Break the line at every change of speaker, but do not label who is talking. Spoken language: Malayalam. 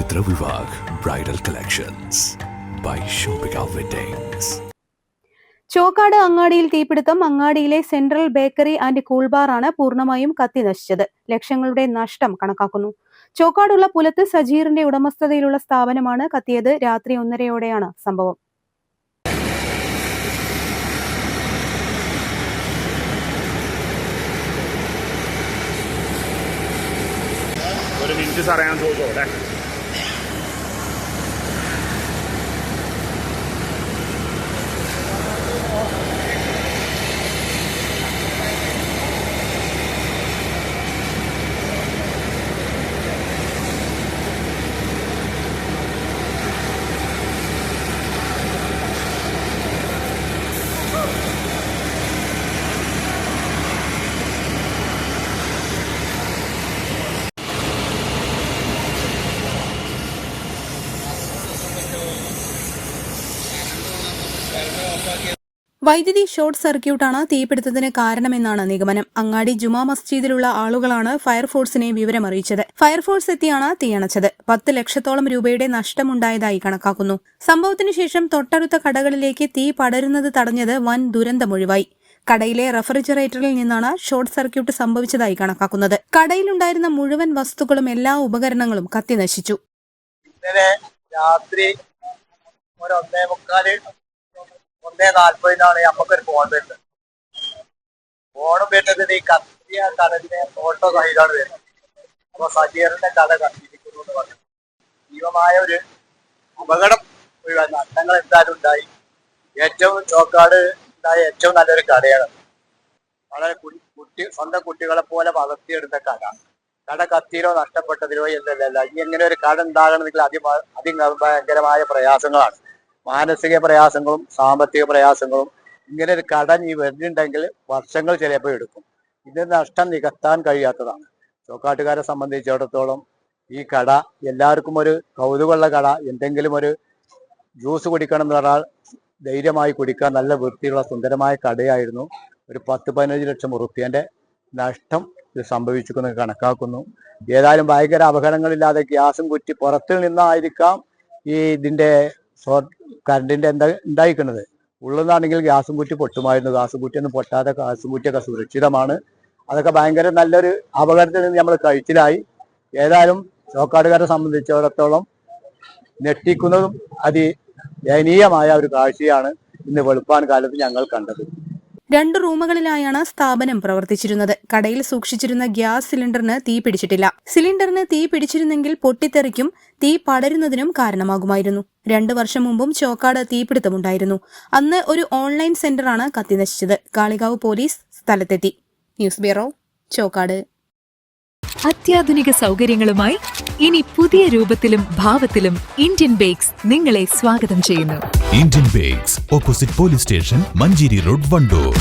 Netra Vivag Bridal Collections by Shobhika Weddings.
Chokkad അങ്ങാടിയിൽ തീപിടുത്തം. അങ്ങാടിയിലെ central bakery and cool bar ആണ് പൂർണ്ണമായും കത്തി നശിച്ചത്. ലക്ഷങ്ങളുടെ നഷ്ടം കണക്കാക്കുന്നു. ചോക്കാടുള്ള പുലത്ത് സജീറിന്റെ ഉടമസ്ഥതയിലുള്ള സ്ഥാപനമാണ് കത്തിയത്. രാത്രി 1:30 സംഭവം.
ഒരു മിനിറ്റ് സാറേ, ഞാൻ ചോദിച്ചോട്ടെ.
വൈദ്യുതി ഷോർട്ട് സർക്യൂട്ടാണ് തീപിടുത്തത്തിന് കാരണമെന്നാണ് നിഗമനം. അങ്ങാടി ജുമാ മസ്ജിദിലുള്ള ആളുകളാണ് ഫയർഫോഴ്സിനെ വിവരമറിയിച്ചത്. ഫയർഫോഴ്സ് എത്തിയാണ് തീയണച്ചത്. 10 ലക്ഷത്തോളം രൂപയുടെ നഷ്ടമുണ്ടായതായി കണക്കാക്കുന്നു. സംഭവത്തിനു ശേഷം തൊട്ടടുത്ത കടകളിലേക്ക് തീ പടരുന്നത് തടഞ്ഞത് വൻ ദുരന്തമൊഴിവായി. കടയിലെ റെഫ്രിജറേറ്ററിൽ നിന്നാണ് ഷോർട്ട് സർക്യൂട്ട് സംഭവിച്ചതായി കണക്കാക്കുന്നത്. കടയിലുണ്ടായിരുന്ന മുഴുവൻ വസ്തുക്കളും എല്ലാ ഉപകരണങ്ങളും കത്തി നശിച്ചു.
രാത്രി 1:40 നമുക്കൊരു ഫോൺ വരുന്നത്. വരുന്നത് ഈ കത്തിയ കടലിനെ ഫോട്ടോ സഹിതമാണ് വരുന്നത്. അപ്പൊ സജീറിന്റെ കട കത്തിയിരിക്കുന്നു എന്ന് പറഞ്ഞു. ജീവമായ ഒരു അപകടം ഒഴിവായി. നഷ്ടങ്ങൾ എന്തായാലും ഉണ്ടായി. ചോക്കാട് ഉണ്ടായ ഏറ്റവും നല്ലൊരു കടയാണ്. വളരെ സ്വന്തം കുട്ടികളെ പോലെ വളർത്തിയെടുത്ത കട കത്തിയിലോ നഷ്ടപ്പെട്ടതിലോ എന്നല്ല. ഇങ്ങനെ ഒരു കട ഉണ്ടാകണമെങ്കിൽ അതിഭയങ്കരമായ പ്രയാസങ്ങളാണ്. മാനസിക പ്രയാസങ്ങളും സാമ്പത്തിക പ്രയാസങ്ങളും. ഇങ്ങനെ ഒരു കട നീ വരുന്നുണ്ടെങ്കിൽ വർഷങ്ങൾ ചിലപ്പോൾ എടുക്കും. ഇത് നഷ്ടം നികത്താൻ കഴിയാത്തതാണ്. ചോക്കാട്ടുകാരെ സംബന്ധിച്ചിടത്തോളം ഈ കട എല്ലാവർക്കും ഒരു കൗതുകമുള്ള കട. എന്തെങ്കിലും ഒരു ജ്യൂസ് കുടിക്കണം എന്ന് പറഞ്ഞാൽ ധൈര്യമായി കുടിക്കാൻ നല്ല വൃത്തിയുള്ള സുന്ദരമായ കടയായിരുന്നു. ഒരു 10-15 ലക്ഷം റുപ്യന്റെ നഷ്ടം ഇത് സംഭവിച്ചിരിക്കുന്നത് കണക്കാക്കുന്നു. ഏതായാലും ഭയങ്കര അപകടങ്ങളില്ലാതെ ഗ്യാസും കുറ്റി പുറത്തിൽ നിന്നായിരിക്കാം ഈ ഇതിന്റെ കറണ്ടിന്റെ ഉണ്ടായിരിക്കുന്നത്. ഉള്ളതാണെങ്കിൽ ഗ്യാസും കുറ്റി പൊട്ടുമായിരുന്നു. ഗ്യാസും കുറ്റിയൊന്നും പൊട്ടാതെ ഗ്യാസും കുറ്റിയൊക്കെ സുരക്ഷിതമാണ്. അതൊക്കെ ഭയങ്കര നല്ലൊരു അപകടത്തിൽ നിന്ന് നമ്മൾ കഴിച്ചിലായി. ഏതായാലും ചോക്കാടുകാരെ സംബന്ധിച്ചിടത്തോളം ഞെട്ടിക്കുന്നതും ദയനീയമായ ഒരു കാഴ്ചയാണ് ഇന്ന് വെളുപ്പാൻ കാലത്ത് ഞങ്ങൾ കണ്ടത്.
2 റൂമുകളിലായാണ് സ്ഥാപനം പ്രവർത്തിച്ചിരുന്നത്. കടയിൽ സൂക്ഷിച്ചിരുന്ന ഗ്യാസ് സിലിണ്ടറിന് തീ പിടിച്ചിട്ടില്ല. സിലിണ്ടറിന് തീ പിടിച്ചിരുന്നെങ്കിൽ പൊട്ടിത്തെറിക്കും തീ പടരുന്നതിനും കാരണമാകുമായിരുന്നു. 2 വർഷം മുമ്പും ചോക്കാട് തീപിടുത്തമുണ്ടായിരുന്നു. അന്ന് ഒരു ഓൺലൈൻ സെന്ററാണ് കത്തിനശിച്ചത്. കാളികാവ് പോലീസ് സ്ഥലത്തെത്തി. News bureau, Chokkad.
അത്യാധുനിക സൗകര്യങ്ങളുമായി ഇനി പുതിയ രൂപത്തിലും ഭാവത്തിലും ഇന്ത്യൻ ബേക്സ് നിങ്ങളെ സ്വാഗതം ചെയ്യുന്നു.
Indian bakes, opposite police station, Manjeri road, Wandoor.